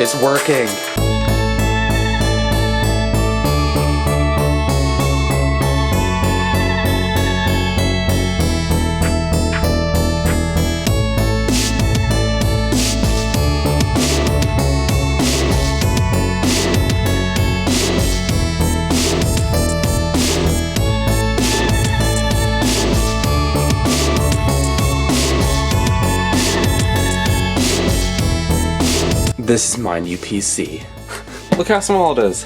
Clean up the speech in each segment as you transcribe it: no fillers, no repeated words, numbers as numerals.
It's working. This is my new PC. Look how small it is.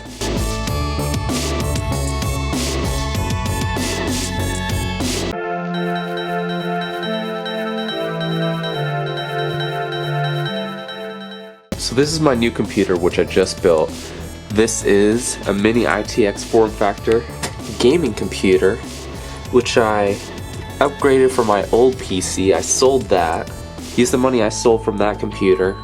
So this is my new computer, which I just built. This is a Mini ITX form factor gaming computer, which I upgraded from my old PC. I sold that, used the money I sold from that computer,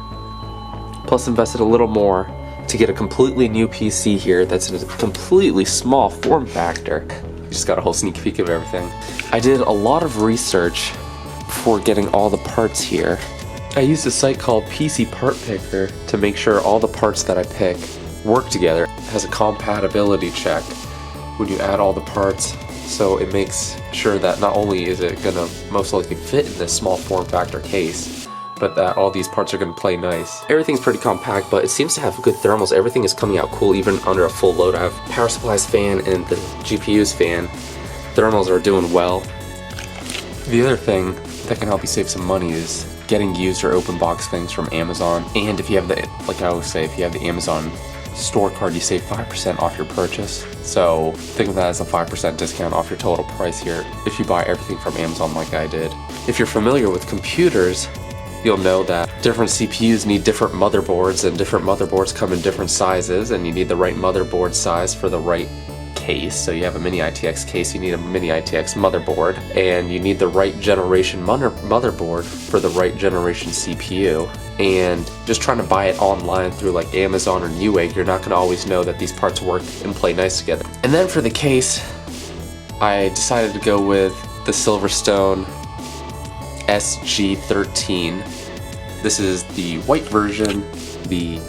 plus invested a little more to get a completely new PC here that's in a completely small form factor. You just got a whole sneak peek of everything. I did a lot of research before getting all the parts here. I used a site called PC Part Picker to make sure all the parts that I pick work together. It has a compatibility check when you add all the parts, so it makes sure that not only is it gonna most likely fit in this small form factor case, but that all these parts are going to play nice. Everything's pretty compact, but it seems to have good thermals. Everything is coming out cool even under a full load. I have power supply's fan and the GPU's fan. Thermals are doing well. The other thing that can help you save some money is getting used or open box things from Amazon. And if you have the, like I always say, if you have the Amazon store card, you save 5% off your purchase. So think of that as a 5% discount off your total price here if you buy everything from Amazon like I did. If you're familiar with computers, you'll know that different CPUs need different motherboards, and different motherboards come in different sizes, and you need the right motherboard size for the right case. So you have a Mini ITX case, you need a Mini ITX motherboard, and you need the right generation motherboard for the right generation CPU. And just trying to buy it online through like Amazon or Newegg, you're not going to always know that these parts work and play nice together. And then for the case, I decided to go with the Silverstone SG13. This is the white version, the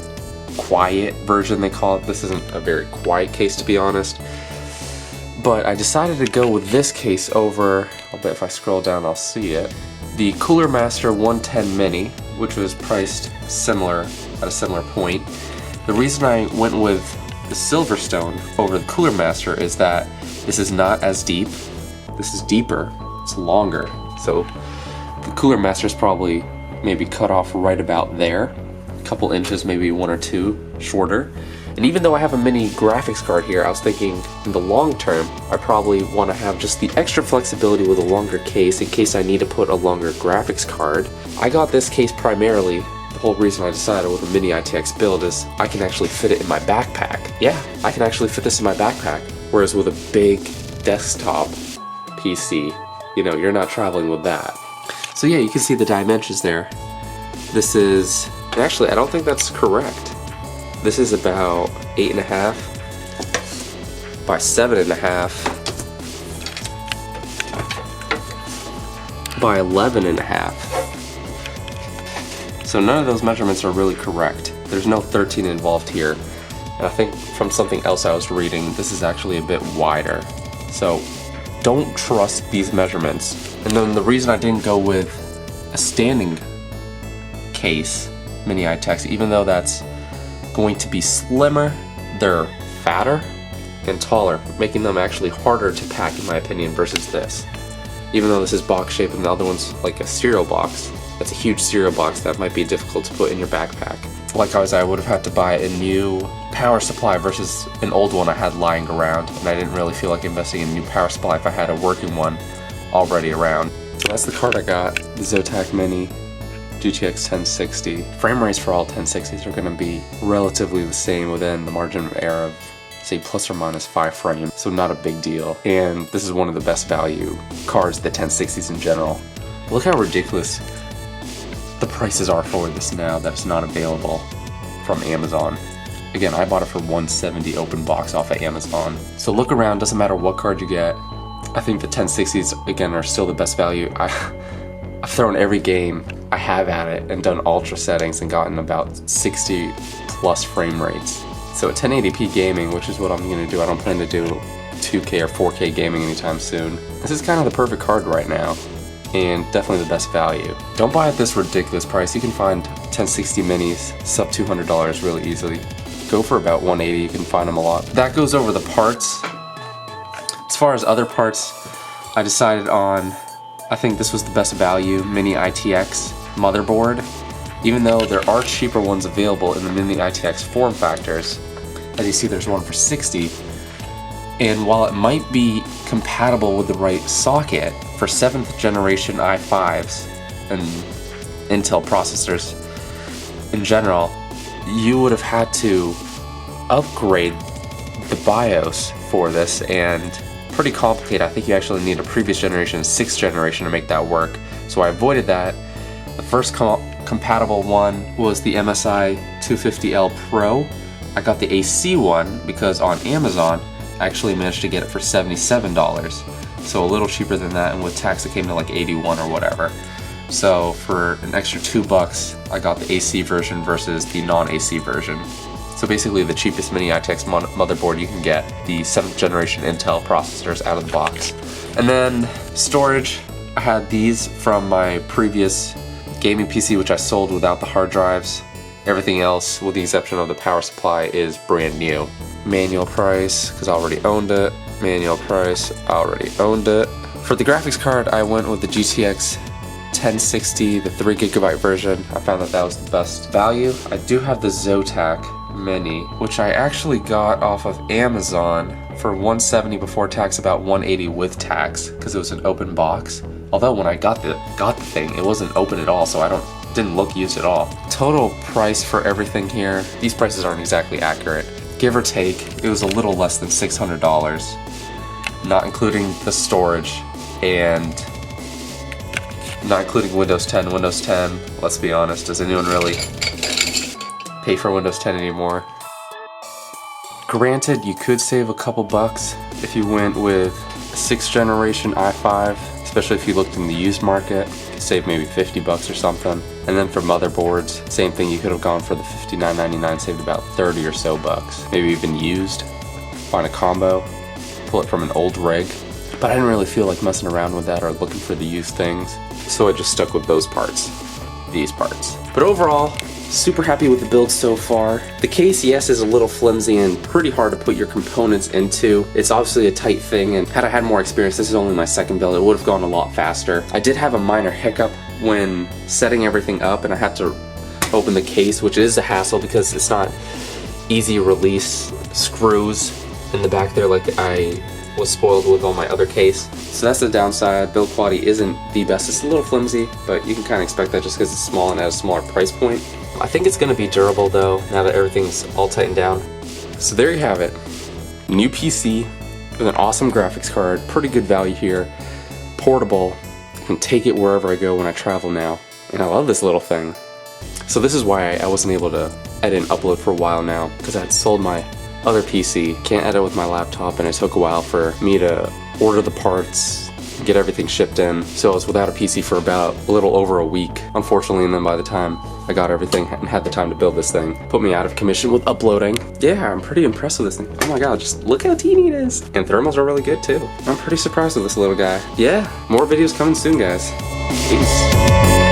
quiet version they call it. This isn't a very quiet case, to be honest, but I decided to go with this case over, I'll bet if I scroll down I'll see it, the Cooler Master 110 Mini, which was priced similar at a similar point. The reason I went with the Silverstone over the Cooler Master is that this is not as deep. This is deeper, it's longer, so the Cooler Master is probably maybe cut off right about there, a couple inches, maybe 1 or 2 shorter. And even though I have a mini graphics card here, I was thinking in the long term, I probably want to have just the extra flexibility with a longer case in case I need to put a longer graphics card. I got this case primarily, the whole reason I decided with a Mini ITX build is I can actually fit it in my backpack. Yeah, I can actually fit this in my backpack. Whereas with a big desktop PC, you know, you're not traveling with that. So yeah, you can see the dimensions there. This is, actually I don't think that's correct. This is about 8.5 by 7.5 by 11.5. So none of those measurements are really correct. There's no 13 involved here. And I think from something else I was reading, this is actually a bit wider. So don't trust these measurements. And then the reason I didn't go with a standing case Mini ITX, even though that's going to be slimmer, they're fatter and taller, making them actually harder to pack in my opinion versus this. Even though this is box shaped and the other one's like a cereal box, that's a huge cereal box that might be difficult to put in your backpack. Likewise, I would have had to buy a new power supply versus an old one I had lying around, and I didn't really feel like investing in a new power supply if I had a working one already around. So that's the card I got, the Zotac Mini GTX 1060. Frame rates for all 1060s are going to be relatively the same within the margin of error of, say, plus or minus 5 frames, so not a big deal. And this is one of the best value cards, the 1060s in general. Look how ridiculous the prices are for this now that it's not available from Amazon. Again, I bought it for $170 open box off of Amazon. So look around, doesn't matter what card you get. I think the 1060s, again, are still the best value. I've thrown every game I have at it and done ultra settings and gotten about 60 plus frame rates. So at 1080p gaming, which is what I'm gonna do, I don't plan to do 2K or 4K gaming anytime soon. This is kind of the perfect card right now, and definitely the best value. Don't buy at this ridiculous price. You can find 1060 minis sub $200 really easily. Go for about 180, you can find them a lot. That goes over the parts. As far as other parts, I decided on, I think this was the best value, Mini ITX motherboard. Even though there are cheaper ones available in the Mini ITX form factors, as you see there's one for 60, and while it might be compatible with the right socket for 7th generation i5s and Intel processors in general, you would have had to upgrade the BIOS for this, and pretty complicated. I think you actually need a previous generation, 6th generation, to make that work. So I avoided that. The first compatible one was the MSI 250L Pro. I got the AC one because on Amazon I actually managed to get it for $77, so a little cheaper than that, and with tax it came to like 81 or whatever. So for an extra $2 I got the AC version versus the non-AC version. So basically the cheapest Mini ITX motherboard you can get, the 7th generation Intel processors out of the box. And then storage, I had these from my previous gaming PC, which I sold without the hard drives. Everything else, with the exception of the power supply, is brand new. Manual price, because I already owned it. Manual price, I already owned it. For the graphics card, I went with the GTX 1060, the 3GB version. I found that that was the best value. I do have the Zotac Mini, which I actually got off of Amazon for $170 before tax, about $180 with tax, because it was an open box. Although when I got the thing, it wasn't open at all, so didn't look used at all. Total price for everything here, these prices aren't exactly accurate. Give or take, it was a little less than $600, not including the storage and not including Windows 10. Windows 10, let's be honest, does anyone really pay for Windows 10 anymore? Granted, you could save a couple bucks if you went with a 6th generation i5, especially if you looked in the used market. You could save maybe 50 bucks or something. And then for motherboards, same thing, you could have gone for the $59.99, saved about 30 or so bucks. Maybe even used, find a combo, pull it from an old rig. But I didn't really feel like messing around with that or looking for the used things, so I just stuck with those parts, these parts. But overall, super happy with the build so far. The case, yes, is a little flimsy and pretty hard to put your components into. It's obviously a tight thing, and had I had more experience, this is only my second build, it would have gone a lot faster. I did have a minor hiccup when setting everything up, and I had to open the case, which is a hassle because it's not easy release screws in the back there like I was spoiled with on my other case. So that's the downside. Build quality isn't the best. It's a little flimsy, but you can kind of expect that just because it's small and at a smaller price point. I think it's going to be durable though, now that everything's all tightened down. So there you have it. New PC with an awesome graphics card, pretty good value here, portable, I can take it wherever I go when I travel now, and I love this little thing. So this is why I wasn't able to edit and upload for a while now, because I had sold my other PC, can't edit with my laptop, and it took a while for me to order the parts, get everything shipped in. So I was without a PC for about a little over a week, unfortunately, and then by the time I got everything and had the time to build this thing, put me out of commission with uploading. Yeah, I'm pretty impressed with this thing. Oh my god, just look how teeny it is. And thermals are really good too. I'm pretty surprised with this little guy. Yeah, more videos coming soon, guys. Peace.